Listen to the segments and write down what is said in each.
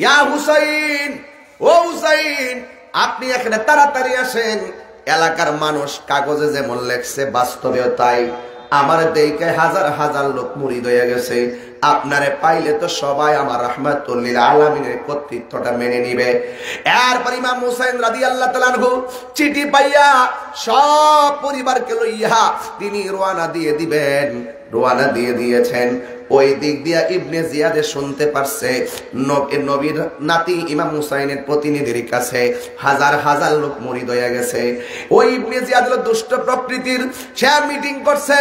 ইয়া হুসাইন, ও হুসাইন, আপনি এখানে তাড়াতাড়ি আসেন। এলাকার মানুষ কাগজে যেমন লেখছে বাস্তবেও তাই। আমার দেখে হাজার হাজার লোক মুরিদ হয়ে গেছে। আপনারে পাইলে তো সবাই আমার রাহমাতুল লিল আলামিনের কর্তৃত্বটা মেনে নিবে। এরপর ইমাম হুসাইন রাদিয়াল্লাহু তাআলা আনহু চিঠি পাইয়া সব পরিবারকে লইয়া তিনি রওনা দিয়ে দিবেন। রওনা দিয়ে দিয়েছেন। ওই দিক দিয়া ইবনে জিয়াদে শুনতে পারছে নবীর নাতি ইমাম হুসাইনের প্রতিনিধির কাছে হাজার হাজার লোক মুরিদ হয়ে গেছে। ওই ইবনে জিয়াদ হলো দুষ্ট প্রকৃতির। সে মিটিং করছে,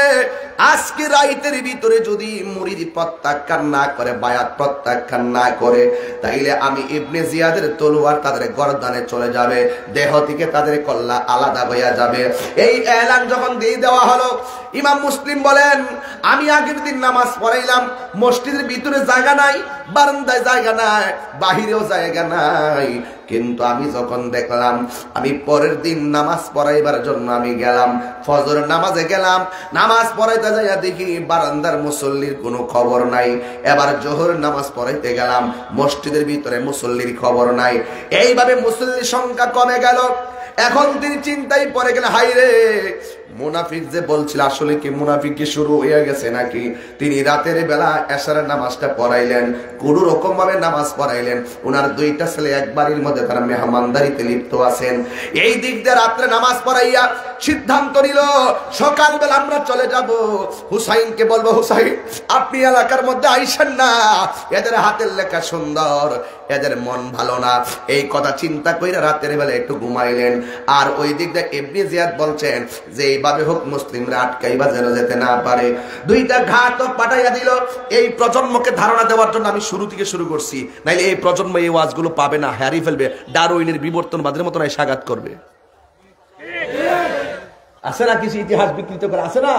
আজকে রাইতের ভিতরে যদি মুরিদ প্রত্যাখ্যান না করে, বায়াত প্রত্যাখ্যান না করে, তাইলে আমি ইবনে জিয়াদের তলোয়ার তাদের গর্দানে চলে যাবে, দেহ থেকে তাদের কল্লা আলাদা হইয়া যাবে। এই এলান যখন দিয়ে দেওয়া হলো, ইমাম মুসলিম বলেন, আমি আগের দিন নামাজ পড়াইলাম, মসজিদের ভিতরে জায়গা নাই, বারান্দায় জায়গা নাই, বাহিরেও জায়গা নাই, কিন্তু আমি যখন দেখলাম, আমি পরের দিন নামাজ পড়াইবার জন্য আমি গেলাম, ফজর নামাজে গেলাম, নামাজ পড়াইতে যাইয়া দেখি বারান্দার মুসল্লির কোনো খবর নাই। এবার জোহর নামাজ পড়াইতে গেলাম, মসজিদের ভিতরে মুসল্লির খবর নাই। এইভাবে মুসল্লির সংখ্যা কমে গেল। এখন তিনি চিন্তায় পড়ে গেলে, হাই রে, মুনাফিক যে বলছিল আসলে কি মুনাফিক কি শুরু হয়ে গেছে নাকি? তিনি রাতের বেলা এশারের নামাজটা পড়াইলেন, কোন রকম ভাবে নামাজ পড়াইলেন। ওনার দুইটা ছেলে এক বাড়ির মধ্যে তারা মেহমানদারিতে লিপ্ত আছেন। এই দিক দিয়ে রাত্রে নামাজ পড়াইয়া সিদ্ধান্ত নিল, সকালবেলা আমরা চলে যাব, হুসাইনকে বলবো, হুসাইন আপনি এলাকার মধ্যে আইসেন না, এদের হাতের লেখা সুন্দর, এদের মন ভালো না। এই কথা চিন্তা করে রাতের বেলা একটু ঘুমাইলেন। আর ওই দিক দিয়ে ইবনে জিয়াদ বলছেন যে এইভাবে হোক মুসলিমরা আটকাইবা যেন যেতে না পারে। দুইটা ঘাতক পাঠাইয়া দিল এই প্রজন্মকে ধারণা দেওয়ার জন্য। আমি শুরু থেকে শুরু করছি, নাইলে এই প্রজন্ম এই ওয়াজগুলো পাবে না, হারিয়ে ফেলবে, ডারউইনের বিবর্তনবাদের মতন সাগাত করবে। আছে না কিছু ইতিহাস বিকৃত করে, আছে না?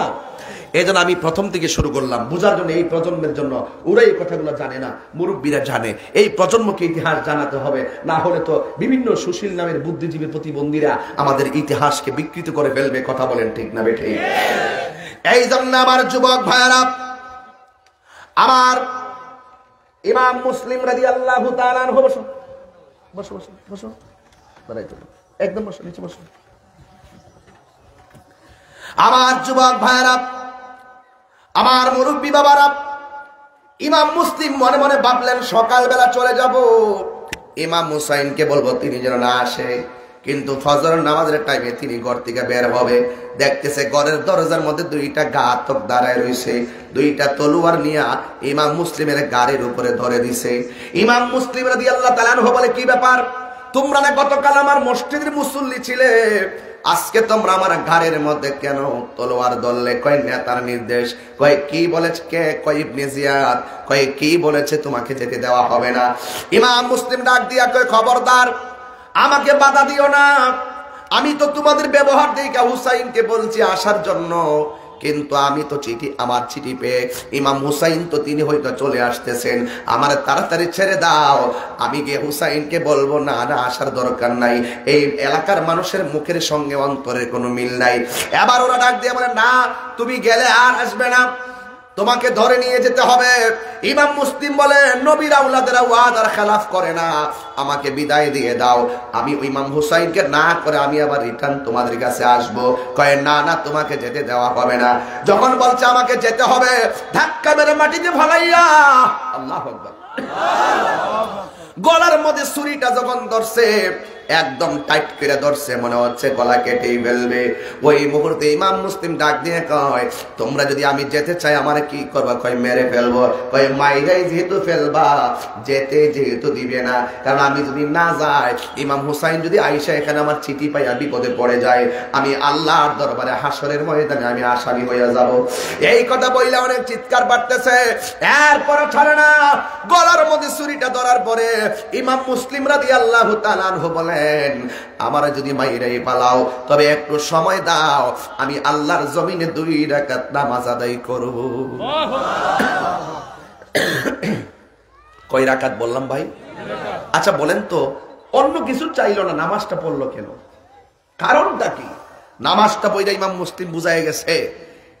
এই জন্য আমি প্রথম থেকে শুরু করলাম বুঝার জন্য, এই প্রজন্মের জন্য। ওরা এই কথাগুলো জানে না, মুরব্বীরা জানে। এই প্রজন্মকে ইতিহাস জানাতে হবে, না হলে তো বিভিন্ন সুশীল নামের বুদ্ধিজীবী প্রতিবন্ধীরা আমাদের ইতিহাসকে বিকৃত করে ফেলবে। কথা বলেন ঠিক না বেঠিক? এই জন্য আমার যুবক ভাইয়েরা, আমার ইমাম মুসলিম রাদিয়াল্লাহু তাআলা আনহু, বসো বসো বসো বসো, একদম বসো, নিচে বসো। আমার যুবক ভাইরা, আমার মুরব্বী বাবারা, ইমাম মুসলিম মনে মনে ভাবলেন সকালবেলা চলে যাব, ইমাম হুসাইনকে বলবো তিনি যেন না আসে। কিন্তু ফজর নামাজের টাইমে তিনি ঘর থেকে বের হবে, দেখতেছে ঘরের দরজার মধ্যে দুইটা ঘাতক দাঁড়ায় রয়েছে, দুইটা তলোয়ার নিয়ে ইমাম মুসলিমের গাড়ির উপরে ধরে দিছে। ইমাম মুসলিম রাদিয়াল্লাহু তাআলা আনহু বলে, কি ব্যাপার, তোমরা না গতকাল আমার মসজিদের মুসল্লি ছিলে, আজকে তোমরা আমার ঘাড়ের মধ্যে কেন তলোয়ার ধরলে? কয় নেতার নির্দেশ। কয় কি বলেছে কে? কয় ইবনে জিয়াদ। কয় কি বলেছে তোমাকে যেতে দেওয়া হবে না? ইমাম মুসলিম ডাক দিয়া কয়, খবরদার, আমাকে বাধা দিও না, আমি তো তোমাদের ব্যবহার দেখে হুসাইনকে বলছি আসার জন্য, কিন্তু আমি তো আমার চিঠি পেয়ে ইমাম হুসাইন তো তিনি হয়তো চলে আসতেছেন, আমার তাড়াতাড়ি ছেড়ে দাও, আমি গিয়ে হুসাইনকে বলবো না না আসার দরকার নাই। এই এলাকার মানুষের মুখের সঙ্গে অন্তরের কোনো মিল নাই। এবার ওরা ডাক দিয়ে বলে, না তুমি গেলে আর আসবে না, তোমাকে ধরে নিয়ে যেতে হবে। ইমাম মুসলিম বলে, নবীর আওলাদেরা ওয়াদার খেলাফ করে না, আমাকে বিদায় দিয়ে দাও, আমি ইমাম হুসাইনকে না করে আমি আবার রিটার্ন তোমাদের কাছে আসবো। কয়ে না না, তোমাকে যেতে দেওয়া হবে না। যখন বলছে আমাকে যেতে হবে, ধাক্কা মেরে মাটিতে ভাগাইয়া, আল্লাহু আকবার, গলার মধ্যে ছুরিটা যখন ধরছে, একদম টাইট করে ধরছে, মনে হচ্ছে গলা কেটেই ফেলবে। ওই মুহূর্তে ইমাম মুসলিম ডাক দিয়ে কয়, তোমরা যদি আমি যেতে চাই আমার কি করবা? কয় মেরে ফেলবো। কয় মাইরাই যেহেতু ফেলবা, যেতে যেহেতু দিবে না, কারণ আমি যদি না যাই, ইমাম হুসাইন যদি আইসা এখানে আমার চিঠি পাইয়া বিপদে পড়ে যায়, আমি আল্লাহর দরবারে হাসরের ময়দানে আমি আসামি হইয়া যাব। এই কথা বললে অনেক চিৎকার পাঠতেছে, এরপরে ছাড়ে না। গলার মধ্যে ছুরিটা ধরার পরে ইমাম মুসলিম রাদিয়াল্লাহু তাআলা আনহু বলে, আমার যদি মাইরাই পালাও, তবে একটু সময় দাও, আমি আল্লাহর জমিনে 2 রাকাত নামাজ আদায় করব। কয় রাকাত বললাম ভাই? আচ্ছা বলেন তো, অন্য কিছু চাইলো না, নামাজটা পড়লো কেন? কারণটা কি? নামাজটা পড়ে ইমাম মুসলিম বুঝায় গেছে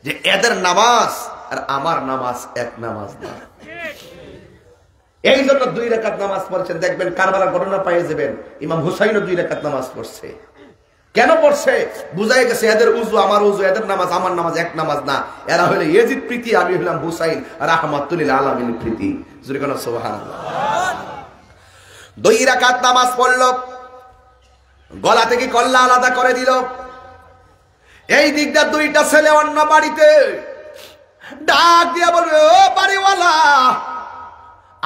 যে এদের নামাজ আর আমার নামাজ এক নামাজ না। এই জন্য 2 রাকাত নামাজ পড়ছেন, দেখবেন কারবালার ঘটনা পেয়ে যাবেন ইমাম হুসাইনও 2 রাকাত নামাজ পড়ছে। কেন পড়ছে? বুঝাই গেছে এদের উজু আমার উজু, এদের নামাজ আমার নামাজ এক নামাজ না। এরা হলো ইয়াজিদ প্রীতি, আমি হলাম হুসাইন রাহমাতুল লিল আলামিন প্রীতি। জোরে কোন সুবহানাল্লাহ। 2 রাকাত নামাজ পড়ল, গলা থেকে কল্লা আলাদা করে দিল। এই দিকটা 2টা ছেলে অন্য বাড়িতে ডাক দিয়া বলবে, ও বাড়িওয়ালা,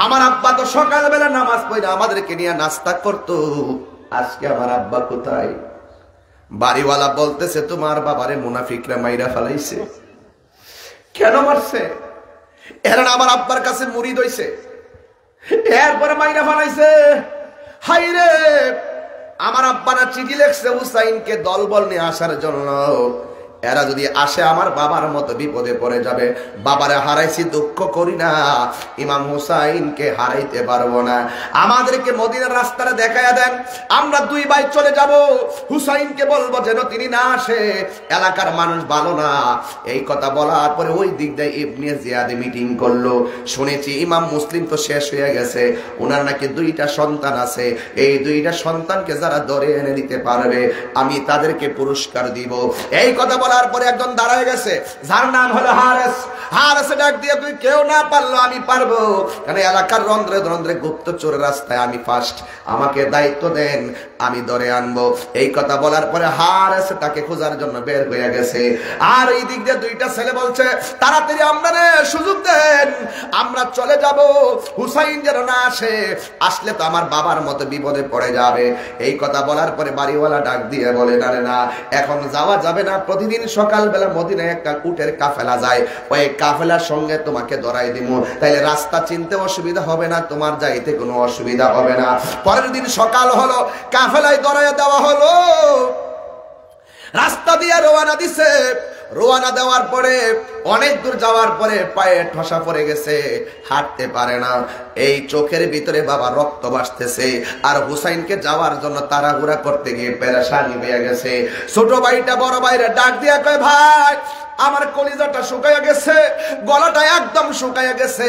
আমার আব্বা তো সকালবেলা নামাজ পড়ে আমাদেরকে নিয়ে নাস্তা করতো, আজকে আমার আব্বা কোথায়? বাড়িওয়ালা বলতেছে, তোমার বাবারে মুনাফিকরা মাইরা ফেলাইছে। কেন মারছে? এরা আমার আব্বার কাছে মুরিদ হইছে, এরপরে মাইরা ফেলাইছে। হাই রে, আমার আব্বা না চিঠি লেখছে হুসাইনকে দলবল নিয়ে আসার জন্য। এরা যদি আসে আমার বাবার মতো বিপদে পড়ে যাবে। বাবারে হারাইছি দুঃখ করি না, ইমাম হুসাইনকে হারাইতে পারবো না। আমাদেরকে মদিনার রাস্তাটা দেখায়া দেন, আমরা 2 ভাই চলে যাব। হুসাইনকে বলবো যেন তিনি না আসে, এলাকার মানুষ ভালো না। এই কথা বলার পরে ওই দিক দিয়ে ইবনে জিয়াদ মিটিং করলো। শুনেছি ইমাম মুসলিম তো শেষ হয়ে গেছে, ওনার নাকি 2টা সন্তান আছে। এই 2টা সন্তানকে যারা ধরে এনে দিতে পারবে আমি তাদেরকে পুরস্কার দিব। এই কথা বলার পরে একজন দাঁড়ায় গেছে, যার নাম হলো হারেস। হারেস ডাক দিয়ে, তুই কেউ না পারলো আমি পারবো, কারণ এলাকার রন্ধ্রে রন্ধ্রে গুপ্তচোর রাস্তায় আমি ফার্স্ট, আমাকে দায়িত্ব দেন, আমি ধরে আনবো। এই কথা বলার পরে হারেস তাকে খোঁজার জন্য বের হয়ে গেছে। আর এই দিক দিয়ে 2টা ছেলে বলছে, তাড়াতাড়ি আমরা সুযোগ দেন, আমরা চলে যাব, হুসাইন যেন না আসে, আসলে তো আমার বাবার মতো বিপদে পড়ে যাবে। এই কথা বলার পরে বাড়িওয়ালা ডাক দিয়ে বলে, না না, এখন যাওয়া যাবে না, প্রতিদিন সকালবেলা মদিনায় একটা উটের কাফেলা যায়, ওই কাফেলার সঙ্গে তোমাকে ধরাই দিব, তাইলে রাস্তা চিনতে অসুবিধা হবে না, তোমার যাইতে কোনো অসুবিধা হবে না। পরের দিন সকাল হলো, কাফেলায় ধরাই দেওয়া হলো, রাস্তা দিয়ে রওনা দিছে। রওনা দেওয়ার পরে অনেক দূর যাওয়ার পরে পায়ে ঠসা পড়ে গেছে, হাঁটতে পারে না। এই চোখের ভিতরে বাবা রক্ত ভাসতেছে, আর হুসাইনকে যাওয়ার জন্য তাড়াহুড়া করতে গিয়ে পেরেশানি হয়ে গেছে। ছোট ভাইটা বড় ভাইরে ডাক দিয়া কয়, ভাই আমার কলিজাটা শুকায়া গেছে, গলাটা একদম শুকায়া গেছে,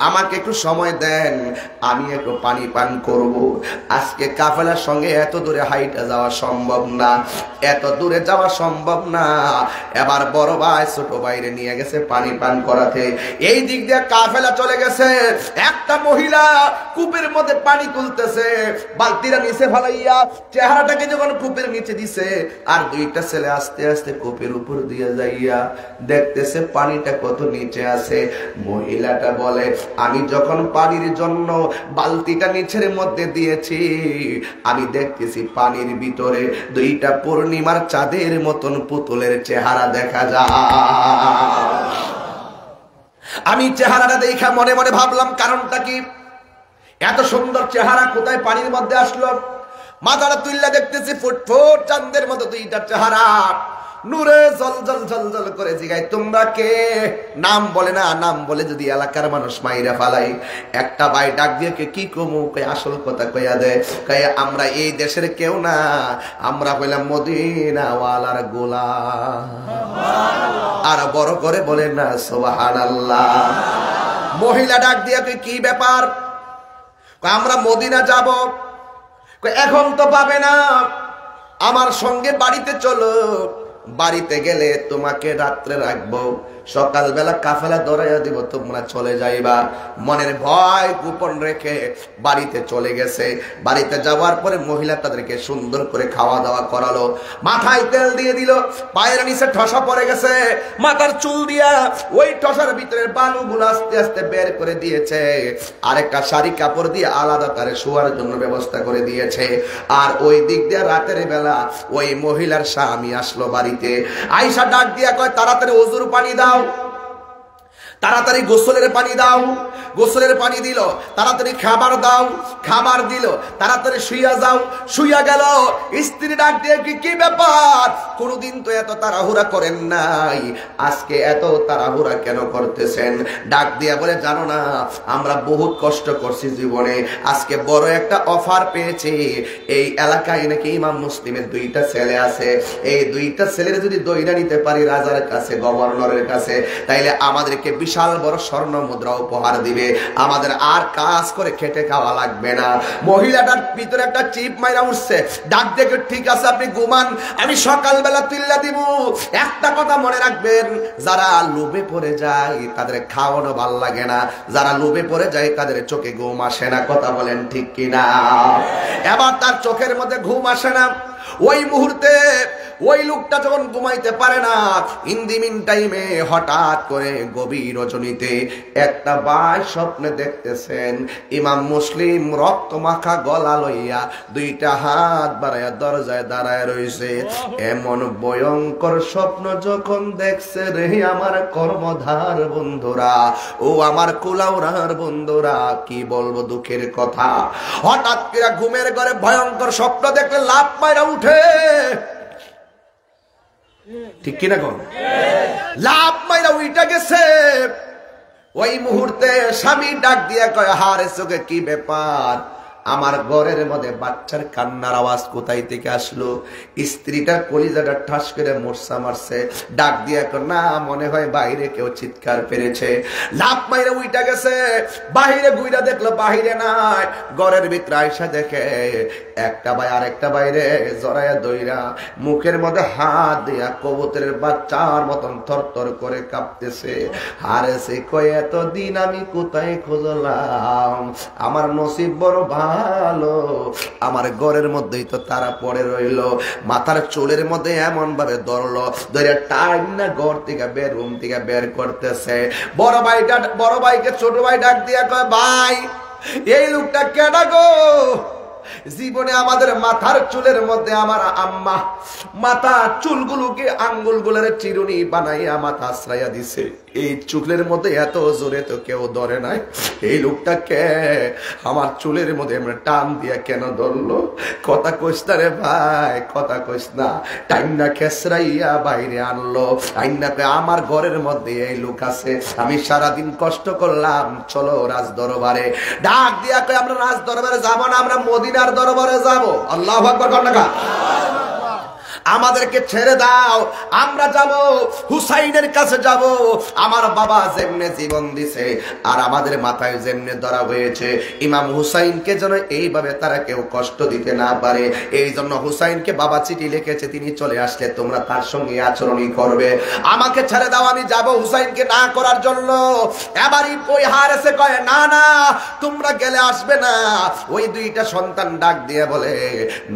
আমাকে একটু সময় দেন, আমি একটু পানি পান করব। আজকে কাফেলার সঙ্গে এত দূরে হাইটা যাওয়া সম্ভব না, এত দূরে যাওয়া সম্ভব না। এবার বড় ভাই ছোট ভাইরে নিয়ে গেছে পানি পান করাতে। এই দিক দিয়ে কাফেলা চলে গেছে। একটা মহিলা কূপের মধ্যে পানি তুলতেছে, বালতিটা নিচে ফেলাইয়া চেহারাটাকে যখন কূপের নিচে দিছে, আর 2টা ছেলে আস্তে আস্তে কূপের উপর দিয়ে যাইয়া দেখতেছে পানিটা কত নিচে আছে। মহিলাটা বলে, আমি যখন পানির জন্য বালতিটা নিচের মধ্যে দিয়েছি, আমি দেখতেছি পানির ভিতরে 2টা পূর্ণিমার চাঁদের মতন পুতুলের চেহারা দেখা যায়। আমি চেহারাটা দেখা মনে মনে ভাবলাম, কারণটা কি? এত সুন্দর চেহারা কোথায় পানির মধ্যে আসলো? মাথাটা তুললা দেখতেছি ফুটফুট চাঁদের মতো 2টা চেহারা, নূরে জলজল জলজল করে। জিগাই, তোমরা কে? নাম বলে না, নাম বলে যদি এলাকার মানুষ মাইরা ফালাই। একটা ভাই ডাক দিয়ে কি কমু, কই আসল কথা কইয়া দে, কই আমরা এই দেশের কেউ না, আমরা হইলাম মদিনাওয়ালার গোলাম। আর বড় করে বলে না সুবহানাল্লাহ। মহিলা ডাক দিয়ে কি ব্যাপার? আমরা মদিনা যাব। এখন তো পাবে না, আমার সঙ্গে বাড়িতে চলো, বাড়িতে গেলে তোমাকে রাত্রে রাখবো, সকালবেলা কাফেলা ধরাইয়া দিব, তোমরা চলে যাইবা। মনের ভয় গোপন রেখে বাড়িতে চলে গেছে। বাড়িতে যাওয়ার পরে মহিলা তাদেরকে সুন্দর করে খাওয়া দাওয়া করালো, মাথায় তেল দিয়ে দিল, পায়ের নিচে ঠসা পড়ে গেছে, মাথার চুল দিয়া ওই ঠসার ভিতরে বালুগুলো আস্তে আস্তে বের করে দিয়েছে, আরেকটা শাড়ি কাপড় দিয়ে আলাদা তারে শোয়ার জন্য ব্যবস্থা করে দিয়েছে। আর ওই দিক দিয়ে রাতের বেলা ওই মহিলার স্বামী আসলো বাড়িতে। আয়েশা ডাক দিয়া কয়, তাড়াতাড়ি ওযুর পানি দাও, তাড়াতাড়ি গোসলের পানি দাও। গোসলের পানি দিল। তাড়াতাড়ি খাবার দাও, খাবার দিল। তাড়াতাড়ি শুইয়া যাও, শুইয়া গেল। স্ত্রী ডাক দিয়ে কি ব্যাপার? কোনদিন তো এত তাড়াহুড়া করেন নাই, আজকে এত তাড়াহুড়া কেন করতেছেন? ডাক দিয়া বলে, জানো না, আমরা বহুত কষ্ট করছি জীবনে, আজকে বড় একটা অফার পেয়েছি। এই এলাকায় নাকি ইমাম মুসলিমের 2টা ছেলে আছে, এই 2টা ছেলের যদি দইরা নিতে পারি রাজার কাছে, গভর্নরের কাছে, তাইলে আমাদেরকে বিশাল বড় স্বর্ণ মুদ্রা উপহার দিবে, আমাদের আর কাজ করে খেটে খাওয়া লাগবে না। মহিলাটার ভিতরে একটা চিপ মাইরা উঠছে, ডাক দেখে ঠিক আছে আপনি ঘুমান, আমি সকালবেলা তুল্লা দিব। একটা কথা মনে রাখবেন, যারা লোভে পড়ে যায় তাদের খাওয়ানো ভাল লাগে না, যারা লোভে পড়ে যায় তাদের চোখে ঘুম আসে না। কথা বলেন ঠিক কিনা? এবার তার চোখের মধ্যে ঘুম আসে না। ওই মুহূর্তে ওই লোকটা যখন ঘুমাইতে পারে না, ইন দি মিন টাইমে হঠাৎ করে গভীর রজনীতে একটা ভাই স্বপ্নে দেখতেছেন ইমাম মুসলিম রক্ত মাখা গলা লইয়া দুইটা হাত বাড়াইয়া দরজায় দাঁড়ায় রইছে। এমন ভয়ঙ্কর স্বপ্ন যখন দেখছে রে আমার কর্মধার বন্ধুরা, ও আমার কুলাউড়ার বন্ধুরা, কি বলবো দুঃখের কথা। হঠাৎ করে ঘুমের ঘরে ভয়ঙ্কর স্বপ্ন দেখলে লাফ মাইরা উঠে, ঠিক কিনা কোন? লাভ মাইরা উইটা গেছে। ওই মুহূর্তে স্বামী ডাক দিয়া কয়, হারে চোখে কি ব্যাপার? আমার ঘরের মধ্যে বাচ্চার কান্নার আওয়াজ কোথায় থেকে আসলো? স্ত্রীটার কলিজাটা ঠাস করে মোর্চা মারছে। ডাক দিয়া কয়, না মনে হয় বাইরে কেউ চিৎকার পেরেছে। লাভ মাইরা উইটা গেছে, বাহিরে গুইরা দেখলো বাহিরে নাই। ঘরের ভিতরে আইসা দেখে একটা ভাই আরেকটা বাইরে জড়াইয়া দইরা মুখের মধ্যে হাত দিয়া কবুতরের বাচ্চার মতন থরথর করে কাঁপতেছে। হারে সে কয়, এতদিন আমি কোথায় খুঁজলাম, আমার নসিব বড় ভালো, আমার ঘরের মধ্যেই তো তারা পড়ে রইল। মাথার চুলের মধ্যে এমন ভাবে ধরলো, ধরে টাইম না ঘর থেকে বের, রুম থেকে বের করতেছে। বড় ভাইকে ছোট ভাই ডাক দিয়া কয়, ভাই এই লোকটা কেডা গো? জীবনে আমাদের মাথার চুলের মধ্যে আমার আম্মা মাথা চুলগুলোকে আঙ্গুলগুলোর চিরুনি বানাইয়া মাথা আশ্রয়া দিছে। এই চুলের মধ্যে এত জোরে তো কেউ ধরে নাই। এই লোকটাকে আমার চুলের মধ্যে টান দিয়া কেন ধরলো? কথা কইস না রে ভাই, কথা কইস না। টাইমটা খেসরাইয়া বাইরে আনলো, আইনাকে আমার ঘরের মধ্যে এই লোক আছে, আমি সারাদিন কষ্ট করলাম, চলো রাজ দরবারে। ডাক দিয়া কই, আমরা রাজ দরবারে যাবো না, আমরা মদিনার দরবারে যাব। আল্লাহু আকবার কন্যা, আমাদেরকে ছেড়ে দাও, আমরা যাব হুসাইনের কাছে যাব। আমার বাবা যেমনে জীবন দিছে আর আমাদের মাথায় যেমনে ধরা হয়েছে, ইমাম হুসাইনকে যেন এইভাবে তারা কেউ কষ্ট দিতে না পারে, এই জন্য হুসাইনকে বাবা চিঠি লিখেছে, তিনি চলে আসলে তোমরা তার সঙ্গে আচরণই করবে। আমাকে ছেড়ে দাও, আমি যাব হুসাইনকে না করার জন্য। এবারই ওই হারেছে কয়, না না তোমরা গেলে আসবে না। ওই দুইটা সন্তান ডাক দিয়ে বলে,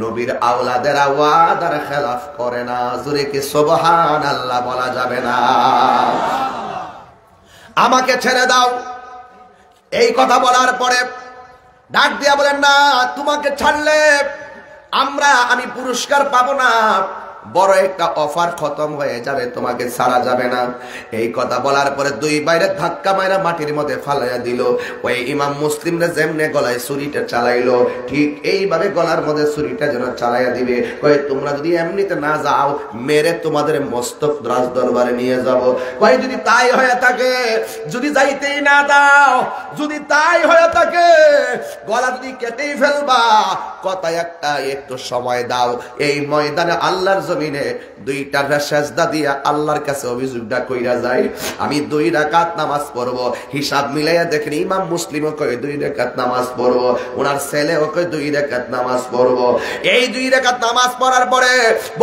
নবীর আওলাদের আওয়াজ আর খেলা করে না, জোরে কি সুবহানাল্লাহ বলা যাবে না? আমাকে ছেড়ে দাও। এই কথা বলার পরে ডাক দিয়া বলেন, না তোমাকে ছাড়লে আমি পুরস্কার পাবো না, বড় একটা অফার খতম হয়ে যাবে, তোমাকে ছাড়া যাবে না। এই কথা বলার পরে দুই বাইরে ধাক্কা মাইরা মাটির মধ্যে ফালাইয়া দিল। ওই ইমাম মুসলিমরা যেমনে গলায় ছুরিটা চালাইলো, ঠিক এইভাবে গলার মধ্যে ছুরিটা যেন চালাইয়া দিবে। কয়, তোমরা যদি এমনিতে না যাও, মেরে তোমাদের মস্তক রাজ দরবারে নিয়ে যাব। কয়, যদি তাই হয়ে থাকে, যদি যাইতেই না দাও, যদি তাই হয়ে থাকে, গলা যদি কেটেই ফেলবা, কথা একটা, একটু সময় দাও। এই ময়দানে আল্লাহর জমিনে দুইটা সেজদা দিয়া আল্লাহর কাছে অভিযোগটা কইরা যায়, আমি 2 রাকাত নামাজ পড়ব। হিসাব মিলাইয়া দেখেন ইমাম মুসলিমও কয় 2 রাকাত নামাজ পড়ব, ওনার ছেলেও কয় 2 রাকাত নামাজ পড়ব। এই 2 রাকাত নামাজ পড়ার পরে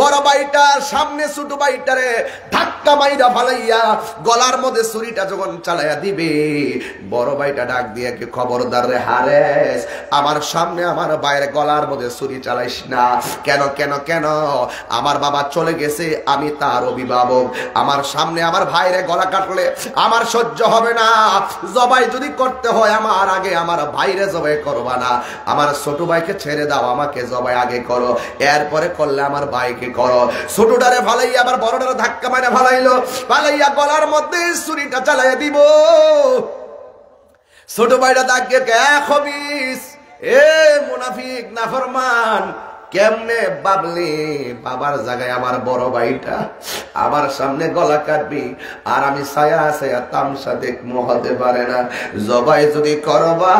বড় ভাইটার সামনে ছোট ভাইটারে ধাক্কা মাইরা ফালাইয়া গলার মধ্যে ছুরিটা যখন চালাইয়া দিবে, বড় ভাইটা ডাক দিয়ে, কি খবরদার রে হারেস, আমার সামনে আমার ভাইয়ের গলার মধ্যে ছুরি চালাইস না। কেন কেন কেন? আমার বাবা চলে গেছে, আমি তার অভিভাবক, আমার সামনে আমার ভাইরে গলা কাটলে আমার সহ্য হবে না। জবাই যদি করতে হয় আমার আগে আমার ভাইরে জবাই করবা না, আমার ছোট ভাইকে ছেড়ে দাও, আমাকে জবাই আগে করো, এরপরে করলে আমার ভাইকে করো। ছোটটারে ফালাইয়া আবার বড়টারে ধাক্কা মারে ফালাইলো, ফালাইয়া গলার মধ্যে ছুরিটা চালাইয়া দিব। ছোট ভাইটা ডাকে, খবিস, এ মুনাফিক নাফরমান, কেমনে বাবলি বাবার জায়গায় আমার বড় ভাইটা আমার সামনে গলা কাটবি, আর আমি ছায়া ছায়া তামসা দেখমো, হতে পারে না। জবাই যদি করবা,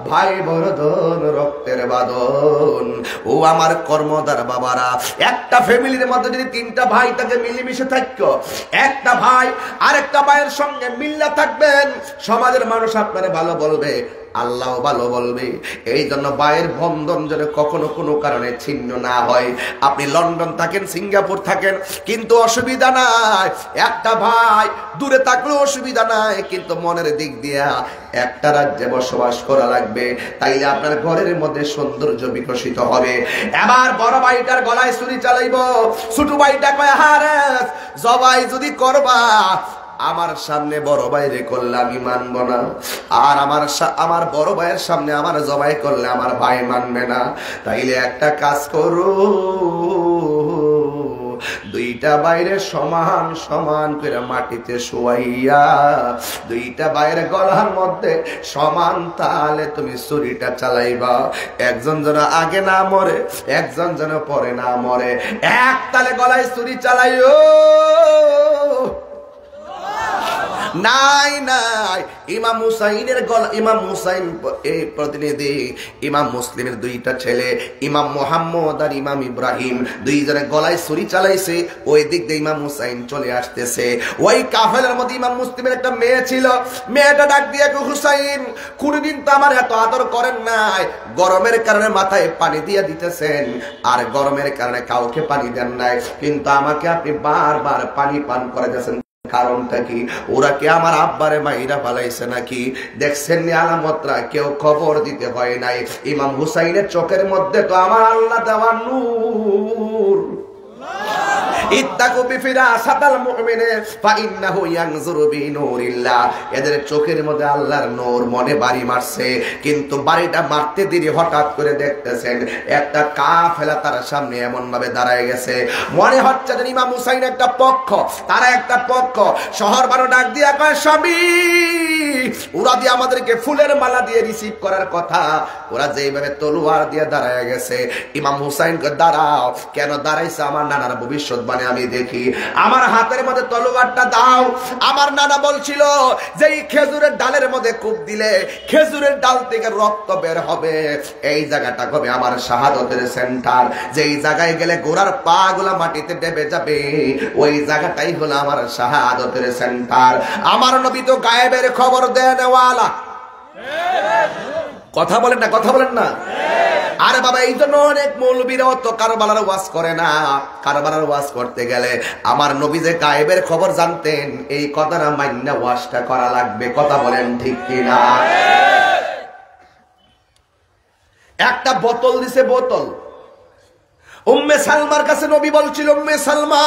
ভাই বড় ধন রক্তের অভিবাদন। ও আমার কর্মদার বাবারা, একটা ফ্যামিলির মধ্যে যদি তিনটা ভাই তাকে মিলেমিশে থাকতো, একটা ভাই আরেকটা ভাইয়ের সঙ্গে মিল্লা থাকবেন, সমাজের মানুষ আপনারে ভালো বলবে, আল্লাহ ভালো বলবে। এই জন্য ভাইয়ের বন্ধন যেন কখনো কোনো কারণে ছিন্ন না হয়। আপনি লন্ডন থাকেন, সিঙ্গাপুর থাকেন, কিন্তু অসুবিধা নাই, একটা ভাই দূরে থাকলেও অসুবিধা নাই, কিন্তু মনের দিক দিয়া একটা রাজ্যে বসবাস করা লাগবে, তাইলে আপনার ঘরের মধ্যে সৌন্দর্য বিকশিত হবে। এবার বড় ভাইটার গলায় ছুরি চালাইব, ছোট ভাইটা কয় হারে জবাই যদি করবা আমার সামনে বড় ভাইরে করলে আমি মানব না, আর আমার বড় ভাইয়ের সামনে আমার জবাই করলে আমার ভাই মানবে না। তাইলে একটা কাজ করো, দুইটা বাইরে সমান সমান করে মাটিতে শোয়াইয়া দুইটা বাইরে গলার মধ্যে সমান তালে তুমি ছুরিটা চালাইবা। একজন যেন আগে না মরে, একজন যেন পরে না মরে, এক তালে গলায় ছুরি চালাইও। নাই নাই, ইমাম হুসাইনের গলা, ইমাম হুসাইন এই প্রতিনিধি, ইমাম মুসলিমের দুইটা ছেলে, ইমাম মুহাম্মদ আর ইমাম ইব্রাহিম, দুইজনে গলায় ছুরি চালাইছে। ওই দিক দিয়ে ইমাম হুসাইন চলে আসতেছে। ওই কাফেলার মধ্যে ইমাম মুসলিমের একটা মেয়ে ছিল, মেয়েটা ডাক দিয়ে হুসাইন, কোনদিন তো আমার এত আদর করেন নাই, গরমের কারণে মাথায় পানি দিয়ে দিতেছেন, আর গরমের কারণে কাউকে পানি দেন নাই, কিন্তু আমাকে আপনি বারবার পানি পান করে দিয়েছেন, কারণটা কি? ওরা কি আমার আব্বারে মাইরা পালাইছে নাকি? দেখছেন নি আলামতরা, কেউ খবর দিতে হয় নাই। ইমাম হুসাইনের চোখের মধ্যে তো আমার আল্লাহ দেওয়া নূর। এদের চোখের মধ্যে আল্লাহর নূর, মনে বাড়ি মারছে, কিন্তু বাড়িটা মারতে দেরি হঠাৎ করে দেখতেছেন একটা কাফেলা তার সামনে এমন ভাবে দাঁড়ায় গেছে, মনে হচ্ছে যে ইমাম হুসাইন একটা পক্ষ, তারা একটা পক্ষ। শহর বারো ডাক দিয়া কয়, স্বামী ওরা দিয়ে আমাদেরকে ফুলের মালা দিয়ে রিসিভ করার কথা, ওরা যেভাবে তলোয়ার দিয়ে দাঁড়ায় গেছে। ইমাম হুসাইনকে দাঁড়াও, কেন দাঁড়াইছে? আমার নানার ভবিষ্যৎবাণী আমি দেখি, আমার হাতের মধ্যে তলোয়ারটা দাও। আমার নানা বলছিল যে এই খেজুরের ডালের মধ্যে কূপ দিলে খেজুরের ডাল থেকে রক্ত বের হবে, এই জায়গাটা হবে আমার শাহাদতের সেন্টার, যেই জায়গায় গেলে গোড়ার পা গুলা মাটিতে ডেবে যাবে, ওই জায়গাটাই হলো আমার শাহাদতের সেন্টার। আমার নবী তো গায়েবের খবর দেওয়ালা। কথা বলেন না, কথা বলেন না। আরে বাবা, এই জন্য অনেক মৌলবীরাও তো কারবালার ওয়াজ করে না। কারবালার ওয়াজ করতে গেলে আমার নবী যে গায়েবের খবর জানতেন, এই কথাটা মান্য ওয়াজটা করা লাগবে। কথা বলেন ঠিক কিনা? একটা বোতল দিছে, বোতল। উম্মে সালমার কাছে নবী বলছিল, উম্মে সালমা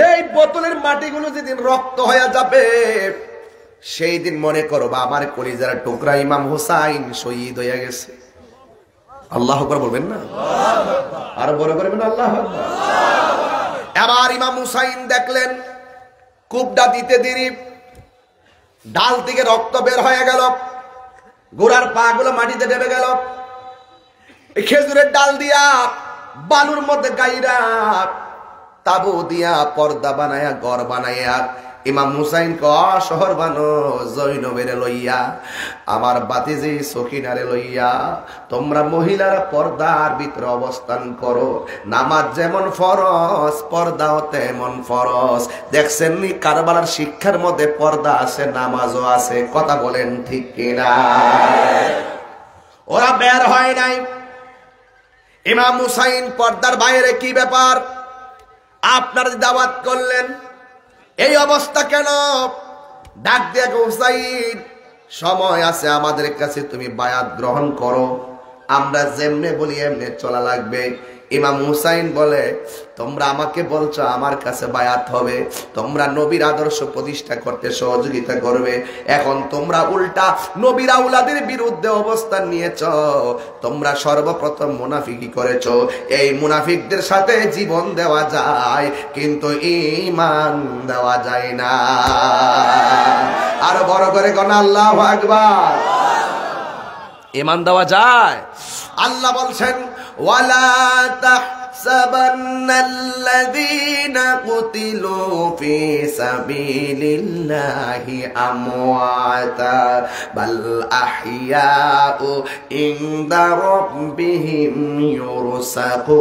এই বোতলের মাটিগুলো যেদিন রক্ত হয়ে যাবে, সেই দিন মনে করবা আমার কলিজার টুকরা ইমাম হুসাইন শহীদ হয়ে গেছে। আল্লাহু আকবার বলবেন না? আর বড় করবেন আল্লাহু আকবার। এবার ইমাম হুসাইন দেখলেন কূপটা দিতে দেরি, ডাল থেকে রক্ত বের হয়ে গেল, গোড়ার পা গুলো মাটিতে ডেবে গেল। খেজুরের ডাল দিয়া বালুর মধ্যে গাইরা তাবু দিয়া পর্দা বানায়া ঘর বানাইয়া ইমাম হুসাইন শহর বানো জৈনবের লইয়া, আমার বাতিজি সখিনারে লইয়া, তোমরা মহিলারা পর্দার ভিতরে অবস্থান করো, নামাজ যেমন ফরজ পর্দাও তেমন ফরজ। দেখছেন নি কারবালার শিক্ষার মধ্যে পর্দা আছে, নামাজও আছে। কথা বলেন ঠিক কিনা? ওরা বের হয় নাই। ইমাম হুসাইন পর্দার বাইরে, কি ব্যাপার? আপনার দাওয়াত করলেন, এই অবস্থা কেন? ডাক দিয়ে হুসাইন, সময় আছে আমাদের কাছে, তুমি বায়াত গ্রহণ করো, আমরা যেমনে বলি এমনে চলা লাগবে। ইমাম হুসাইন বলে, তোমরা আমাকে বলছো আমার কাছে বায়াত হবে, তোমরা নবীর আদর্শ প্রতিষ্ঠা করতে সহযোগিতা করবে, এখন তোমরা উল্টা নবীর আউলাদের বিরুদ্ধে অবস্থান নিয়েছ। তোমরা সর্বপ্রথম মুনাফিকি করেছ। এই মুনাফিকদের সাথে জীবন দেওয়া যায়, কিন্তু ঈমান দেওয়া যায় না। আরো বড় করে কোন আল্লাহু আকবার। ঈমান দেওয়া যায়। আল্লাহ বলছেন, ওয়ালা তাহসাবান্নাল্লাযীনা কুতিলু ফি সাবিলিল্লাহি আমওয়াতা বাল আহইয়াউ ইনদা রাব্বিহিম ইউরসাকুন।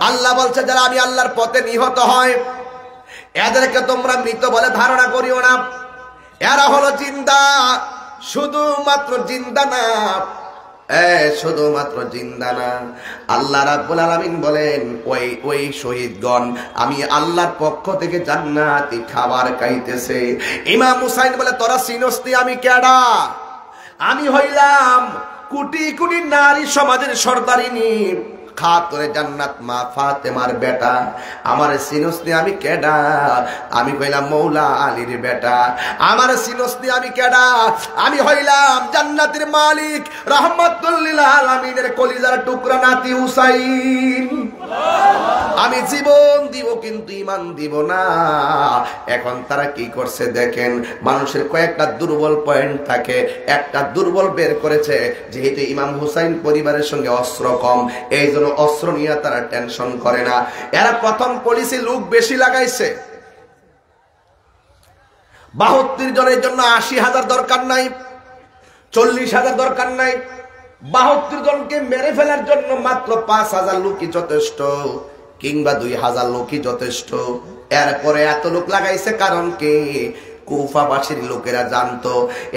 আল্লাহ বলছে যারা আমি আল্লাহর পথে নিহত হয় এদেরকে তোমরা মৃত বলে ধারণা করিও না, এরা হলো জিন্দা, শুধুমাত্র জিন্দা না, শুধুমাত্র জিন্দা না। আল্লাহ রাব্বুল আলামিন বলেন ওই শহীদগণ আমি আল্লাহর পক্ষ থেকে জান্নাতি খাবার খাইতেছে। ইমাম হুসাইন বলে তোরা চিনস্তি আমি কেডা? আমি হইলাম কোটি কোটি নারী সমাজের সর্দারিনী খাতরে জান্নাত মা ফাতেমার বেটা। আমার সিনস্তি আমি কেডা? আমি কইলাম মৌলা আলীর বেটা। আমার সিনস্তি আমি কেডা? আমি হইলাম জান্নাতের মালিক রাহমাতুল লিল আলামিনের কলিজার টুকরা নাতি হুসাইন। আমি জীবন দিব কিন্তু ঈমান দিব না। এখন তারা কি করছে দেখেন, মানুষের কয়েকটা দুর্বল পয়েন্ট থাকে, একটা দুর্বল বের করেছে। যেহেতু ইমাম হুসাইন পরিবারের সঙ্গে অস্ত্র কম, এই জন্য অস্ত্র নিয়ে তারা টেনশন করে না। এরা প্রথম পলিসি লোক বেশি লাগাইছে, 72 জনের জন্য 80,000 দরকার নাই, 40,000 দরকার নাই। 72 জনকে মেরে ফেলার জন্য মাত্র 5,000 লোকই যথেষ্ট, কিংবা 2,000 লোকই যথেষ্ট। এরপরে এত লোক লাগাইছে কারণ কি? কুফাবাসীর লোকেরা জানতো,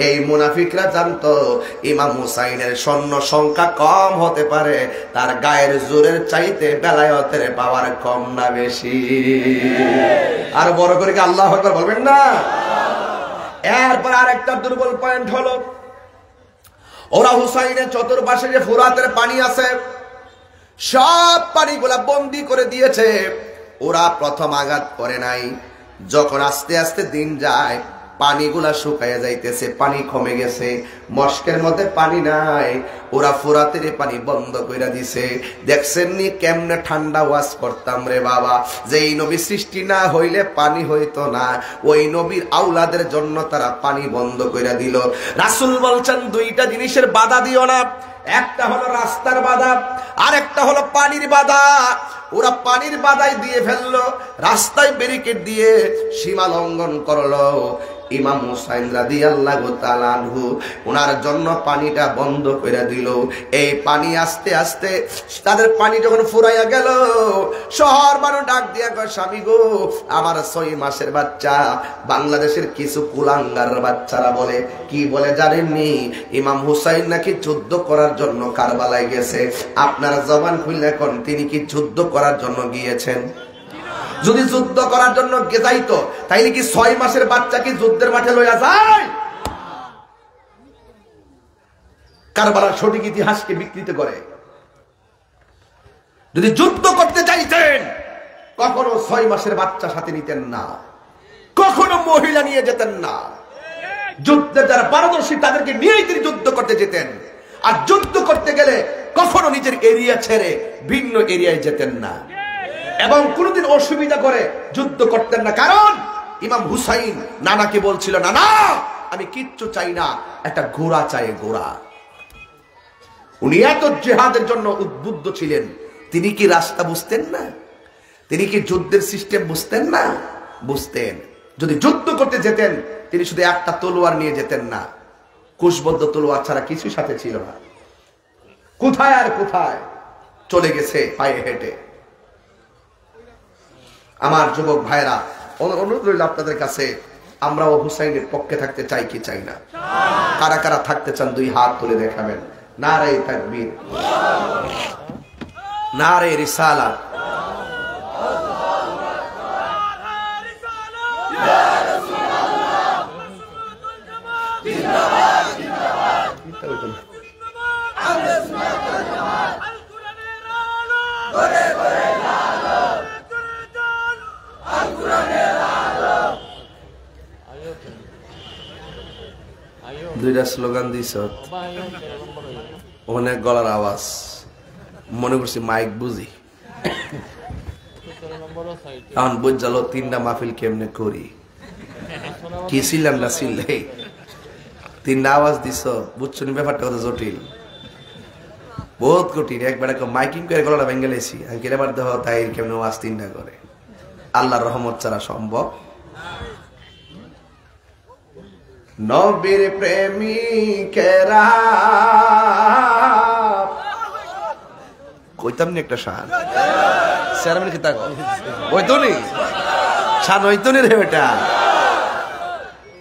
এই মুনাফিকরা জানতো ইমাম হুসাইনের সৈন্য সংখ্যা কম হতে পারে, তার গায়ের জোরের চাইতে বেলায়েতের পাওয়ার কম না বেশি। আর বড় করে কি আল্লাহু আকবার বলবেন না? এরপর আরেকটা দুর্বল পয়েন্ট হলো, ওরা হুসাইনের চতুর্পাশে যে ফুরাতের পানি আছে সব পানিগুলা বন্দি করে দিয়েছে। ওরা প্রথম আঘাত করে নাই। যখন আস্তে আস্তে দিন যায় পানিগুলা শুকাইয়া যাইতেছে, পানি কমে গেছে, মস্কের মধ্যে পানি নাই, ওরা ফুরাতের পানি বন্ধ কইরা দিছে। দেখছেন নি কেমনে ঠান্ডা ওয়াজ করতাম রে বাবা, যে এই নবী সৃষ্টি না হইলে পানি হইতো না, ওই নবীর আওলাদের জন্য তারা পানি বন্ধ কইরা দিল। রাসূল বলছেন দুইটা জিনিসের বাধা দিও না, একটা হলো রাস্তার বাধা, আর একটা হলো পানির বাধা। ওরা পানির বাধাই দিয়ে ফেললো, রাস্তায় ব্যারিকেড দিয়ে সীমা লঙ্ঘন করলো। ইমাম হুসাইন রাদিয়াল্লাহু তাআলা আনহু ওনার জন্য পানিটা বন্ধ করে দিল। এই পানি আস্তে আস্তে তাদের পানি যখন ফুরাইয়া গেল, শহর মানুষ ডাক দিয়া কয় স্বামী গো, আমার 6 মাসের বাচ্চা। বাংলাদেশের কিছু কুলাঙ্গার বাচ্চারা বলে কি বলে জানেননি? ইমাম হুসাইন নাকি যুদ্ধ করার জন্য কারবালায় গেছে। আপনারা জবান খুলে কোন তিনি কি যুদ্ধ করার জন্য গিয়েছেন? যদি যুদ্ধ করার জন্য যাইতো তাইলে কি 6 মাসের বাচ্চা কি যুদ্ধের মাঠে লইয়া যায়? কারবালার সঠিক ইতিহাসকে বিকৃত করে। যদি যুদ্ধ করতে চাইতেন কখনো 6 মাসের বাচ্চা সাথে নিতেন না, কখনো মহিলা নিয়ে যেতেন না। যুদ্ধে যারা পারদর্শী তাদেরকে নিয়েই তিনি যুদ্ধ করতে যেতেন। আর যুদ্ধ করতে গেলে কখনো নিজের এরিয়া ছেড়ে ভিন্ন এরিয়ায় যেতেন না, এবং কোনদিন অসুবিধা করে যুদ্ধ করতেন না। কারণ ইমাম হুসাইন নানাকে বলছিল, নানা আমি কিচ্ছু চাই না, একটা ঘোড়া চাই, ঘোড়া। উনি এত জিহাদের জন্য উদ্বুদ্ধ ছিলেন। তিনি কি রাস্তা বুঝতেন না? তিনি কি যুদ্ধের সিস্টেম বুঝতেন না? বুঝতেন। যদি যুদ্ধ করতে যেতেন তিনি শুধু একটা তলোয়ার নিয়ে যেতেন না, কুশবদ্ধ তলোয়ার ছাড়া কিছু সাথে ছিল না। কোথায় আর কোথায় চলে গেছে পায়ে হেঁটে। আমার যুবক ভাইরা, অনুরোধ রইল আপনাদের কাছে, আমরাও হুসাইনের পক্ষে থাকতে চাই কি চাই না? কারা কারা থাকতে চান 2 হাত তুলে দেখাবেন। নারে তাকবীর, নারে রিসালাত। দুইটা স্লোগান দিছ, অনেক গলার আওয়াজ, মনে করছি মাইক বুঝি। এখন বুঝালো 3টা মাহফিল কেমনে করি, কি ছিলাম না ছিল, 3টা আওয়াজ দিছ, বুঝছো নি ব্যাপারটা কত জটিল। বহুত কঠিন। একবার মাইকিং করে গলাটা ভেঙে লেছি, আমি কেবার দেহ তাই কেমন ওয়াজ তিনটা করে। আল্লাহর রহমত ছাড়া সম্ভব। নবীর প্রেমিকেরা কইতাম নি একটা শান চেয়ারম্যান কি তাক ওই তো নি শান ওই তো নি রে বেটা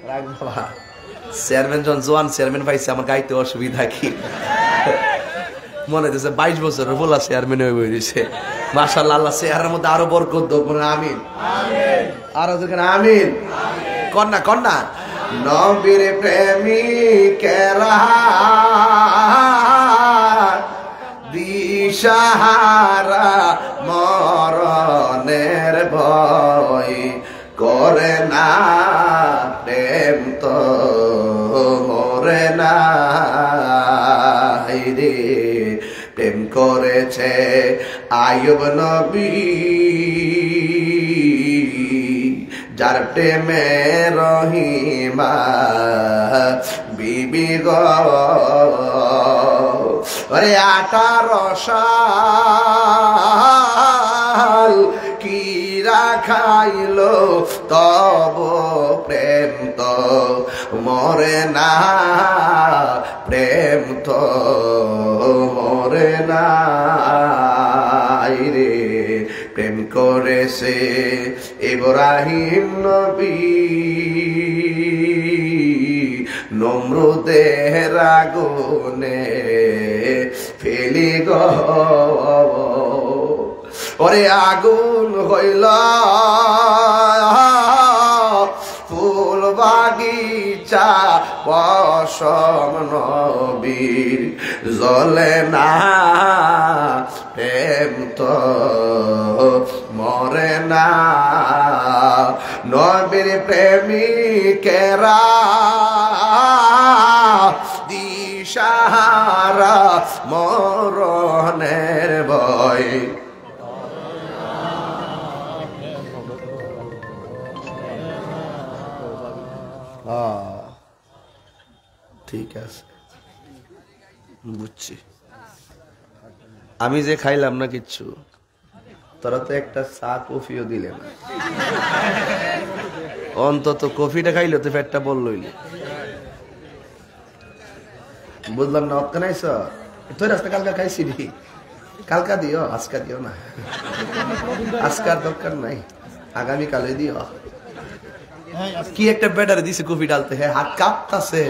রাখ বাবা। চেয়ারম্যান জন জোয়ান চেয়ারম্যান পাইছে, আমার গাইতে অসুবিধা কি? মনে হচ্ছে 22 বছরের বলা চেয়ারম্যান হয়ে বইছে। মাশাআল্লাহ, আল্লাহ চেহারার মধ্যে আরো বরকত দাও। আমিন আরো যেখানে আমিন কন্যা কন্যা। নবীর প্রেমিকেরা দিশাহারা মরণের ভয় করে না, প্রেম তো মরে না রে। প্রেম করেছে আইয়ুব নবী, যার প্রেমে রহিমা বিবি গো। ওরে 18 সাল কি রাখাইল তব প্রেম তো মরে না, প্রেম তো মরে না রে। প্রেম করেছে ইব্রাহিম নবী, নমরুদের আগুনে ফেলি গো। ওরে আগুন হইল ফুল বাগিচা, পশম নবীর জ্বলে না, প্রেম তো মরে না। নবীর প্রেমিকেরা দিশাহারা মরণের ভয়। ঠিক আছে, বুঝছি। আমি যে খাইলাম না কিচ্ছু, তোরা তো একটা চা কফিও দিলে না। অন্তত কফিটা খাইলে তো পেটটা বললইলে। বুঝলাম না অত নাই স্যার, তোর রাস্তা কালকা খাইছি রে, কালকা দিও, আজকা দিও না। আজকার দরকার নাই, আগামীকালে দিও। কি একটা ব্যাটারে দিছে কফি ডালতে, হ্যাঁ হাত কাঁপতাছে,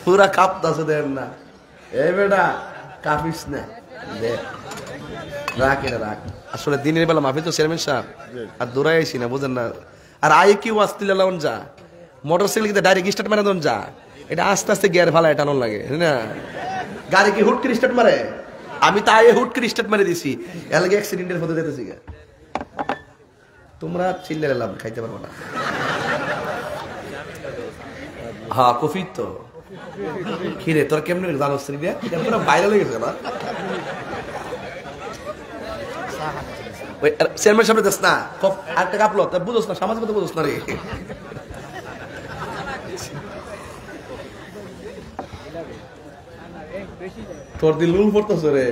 পুরা কাঁপতাছে। দেন না এই বেটা, কাঁপিস না, দে রাখ এটা রাখ। আসলে দিনের বেলা মাফি তো চেয়ারম্যান সাহেব, আর দৌড়াই আইসি না, বুঝেন না। আর আই কি ওয়াস্তিল যা মোটর সাইকেল কিন্তু ডাইরেক্ট স্টার্ট মারে দন যা, এটা আস্তে আস্তে গিয়ার ফালায় টানোর লাগে না। গাড়ি কি হুট করে স্টার্ট মারে? আমি তাই হুট করে স্টার্ট মারে দিছি, এলাকা অ্যাক্সিডেন্টের হতে যেতেছি। তোমরা চিল্লে লাভ খাইতে পারবো না। হ্যাঁ কফি তো খিরে তোর কেমন জানো পুরো ভাইরাল হয়ে গেছে না। চেয়ারম্যান সামনে দেখ না আরেকটা কাপলো, তা বুঝোস না, সামাজিক কথা বুঝোস না রে। তোর দিল লুল পড়তেছ রে।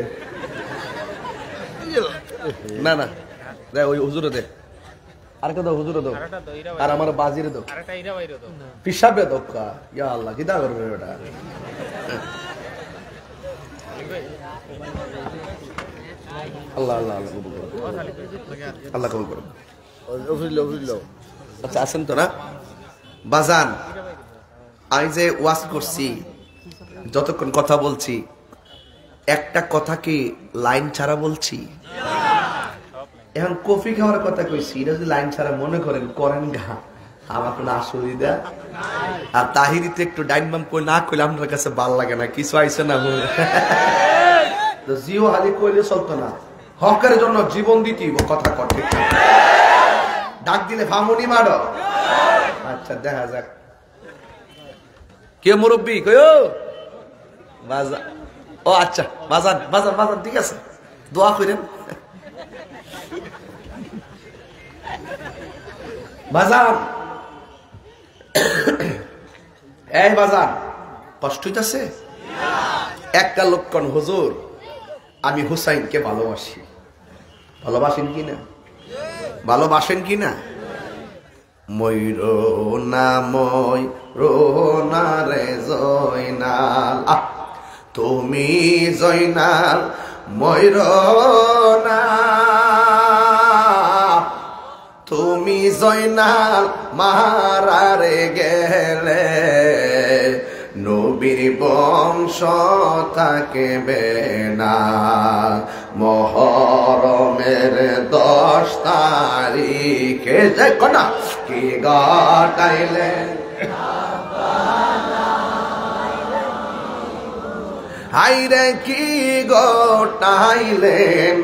না না দে ওই হুজুরে দে, আরেকটা দাও হুজুরে দাও, আর আমার বাজিরে দাও, পিসাবে দাও। ইয়া আল্লাহ কি দা করবে ওটা? আল্লাহ আল্লাহ আল্লাহ কবুল করো, আল্লাহ কবুল করো। আচ্ছা আসেন তো না বাজান, আমি যে ওয়াজ করছি, যতক্ষণ কথা বলছি, একটা কথা কি লাইন ছাড়া বলছি? এখন কফি খাওয়ার কথা কইছি, এটা যদি লাইন ছাড়া মনে করেন করেন গা, আমার কোনো অসুবিধা। আর তাহিরিতে একটু ডাইন বাম কই না কইলে আপনার কাছে ভাল লাগে না, কিছু আইসে না জিও হালি কইলে চলতো না। হকের জন্য জীবন দিতে কথা কঠে, ডাক দিলে ফামুনি মারো। আচ্ছা দেখা যাক কে মুরব্বী কয়ো বাজা। ও আচ্ছা বাজান বাজান বাজান, ঠিক আছে দোয়া করেন। বাজান এই বাজান কষ্ট হইতাছে? একটা লক্ষণ, হুজুর আমি হুসাইনকে ভালোবাসি। ভালোবাসেন কি না? ভালোবাসেন কি না? ময়ূরো না ময়ূরো না রে জয়নাল, তুমি জয়নাল ময়ূরো না, তুমি জয়নাল মারারে গেলে নবীর বংশ থাকবে না। মহরমের 10 তারিখে না কি গাইলেন, হাইরে কি গোটাইলেন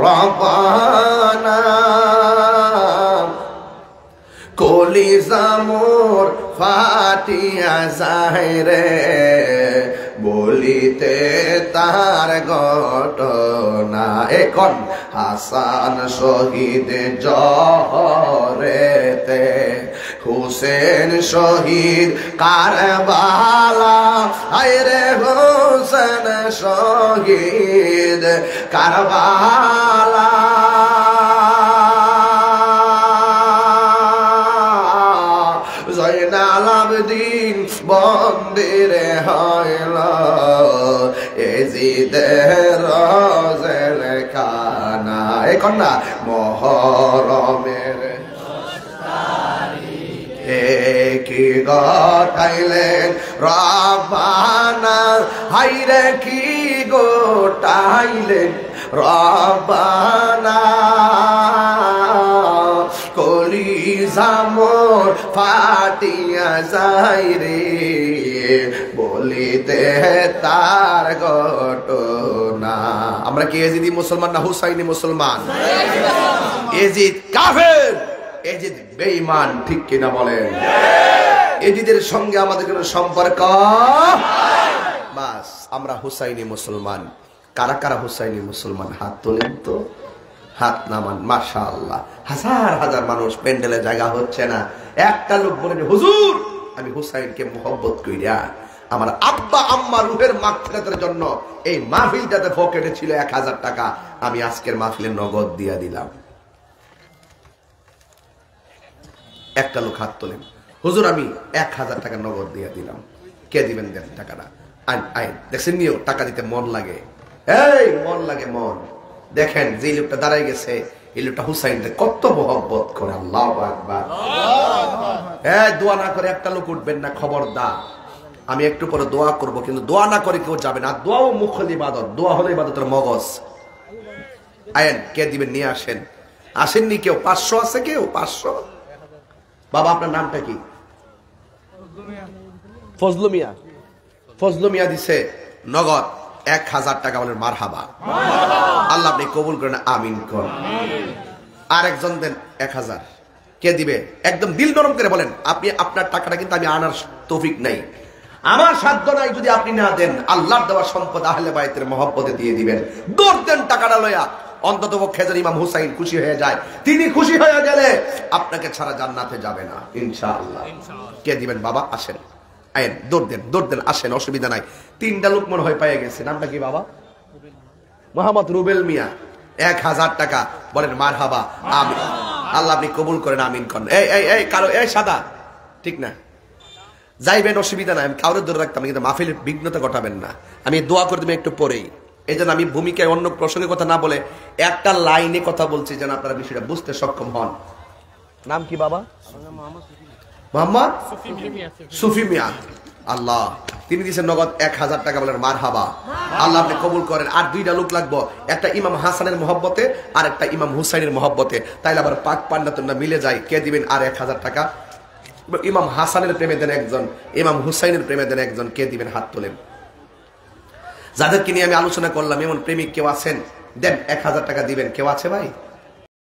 রবানা, কলিজা মোর ফাটিয়া যায় রে বলিতে তার ঘটনা। এখন হাসান শহীদ জহরেতে, হুসেন শহীদ কারবালা, আরে হুসেন শহীদ কারবালা। জয়নাল আবেদিন বন্দিরে হইল এজিদের রোজের খানা। এখন না মহরমের কি গোটাইলেন রব্বানা, হাইরে কি গোটাইলেন রব্বানা, কলিজা মোর ফাটিয়া যায় রে বলিতে তার ঘটনা। আমরা কি এজিদি মুসলমান না হুসাইনি মুসলমান? এজিদ কাফের, এজিদ বেঈমান, ঠিক কিনা বলেন? এজিদের সঙ্গে আমাদের কোনো সম্পর্ক? বাস আমরা হুসাইনি মুসলমান। কারা কারা হুসাইনি মুসলমান হাত তোলেন তো, হাত নামান। মাশাআল্লাহ, হাজার হাজার মানুষ, প্যান্ডেলে জায়গা হচ্ছে না। একটা লোক বলেন হুজুর আমি হুসাইনকে মোহব্বত কইরা আমার আব্বা আম্মা রুহের মাগফিরাতের জন্য এই মাহফিলটাতে পকেটে ছিল 1000 টাকা, আমি আজকের মাহফিলে নগদ দিয়া দিলাম। একটা লোক হাত তোলেন, হুজুর আমি 1000 টাকা নগদ দিয়া দিলাম। কে দিবেন? দেন টাকাটা। আইন দেখছেন নিও, টাকা দিতে মন লাগে, এই মন লাগে মন। দেখেন যে লোকটা দাঁড়ায় গেছে, এই লোকটা হুসাইনকে কত মোহব্বত করে। আল্লাহু আকবার। দোয়া না করে একটা লোক উঠবেন না, খবরদার। আমি একটু পরে দোয়া করব, কিন্তু দোয়া না করে কেউ যাবে না। দোয়াও মুখল ইবাদত, দোয়া হলো ইবাদতের মগজ। আয়েন কে দিবেন নিয়ে আসেন। আসেননি কেউ? 500 আছে কেউ? 500? বাবা আপনার নামটা কি? ফজলু মিয়া। ফজলু মিয়া দিছে নগদ 1000 টাকা। বলেন মারহাবা। আল্লাহ আপনি কবুল করেন, আমিন করেন। আর একজন দেন 1000। কে দিবে? একদম দিল নরম করে বলেন, আপনি আপনার টাকাটা কিন্তু আমি আনার তৌফিক নাই, আমার সাধ্য নাই। যদি আপনি না দেন, আল্লাহর দেওয়া সম্পদ আহলে বাইতের মহব্বতে দিয়ে দিবেন। দৌড় দেন টাকাটা লয়া। অন্তত পক্ষে যেন ইমাম হুসাইন খুশি হয়ে যায়। তিনি খুশি হয়ে গেলে আপনাকে ছাড়া জান্নাতে যাবে না ইনশাআল্লাহ। কে দিবেন বাবা? আসেন, আইন, দৌড় দেন, আসেন, অসুবিধা নাই। 3টা লোক মনে হয় পেয়ে গেছে। নামটা কি বাবা? মোহাম্মদ রুবেল মিয়া। 1000 টাকা। বলেন মারহাবা, আমিন। আল্লাহ আপনি কবুল করেন, আমিন করেন। এই কারো এই সাদা ঠিক না, যাইবেন, অসুবিধা নাই। আমি কাউরে ধরে রাখতাম, কিন্তু মাহফিলের বিঘ্নতা ঘটাবেন না। আমি দোয়া করে দেবেন একটু পরেই। এই জন্য আমি ভূমিকায় অন্য প্রসঙ্গে কথা না বলে একটা লাইনে কথা বলছি, যেন আপনারা বিষয়টা বুঝতে সক্ষম হন। নাম কি বাবা? মোহাম্মদ সুফি মিয়া। আল্লাহ তিনি দিয়েছেন নগদ 1000 টাকা। বলেন মারহাবা। আল্লাহ আপনি কবুল করেন। আর 2টা লোক লাগবো, একটা ইমাম হাসানের মহব্বতে আর একটা ইমাম হুসাইনের মহব্বতে, তাইলে আবার পাক পান্ডাতনা মিলে যায়। কে দিবেন আর 1000 টাকা? ইমাম হাসানের প্রেমে দেন একজন, ইমাম হুসাইনের প্রেমে দেন একজন। কে দিবেন? হাত তোলেন। যাদেরকে নিয়ে আমি আলোচনা করলাম, এমন প্রেমিক কেউ আছেন? দেন 1000 টাকা দিবেন। কেউ আছে ভাই?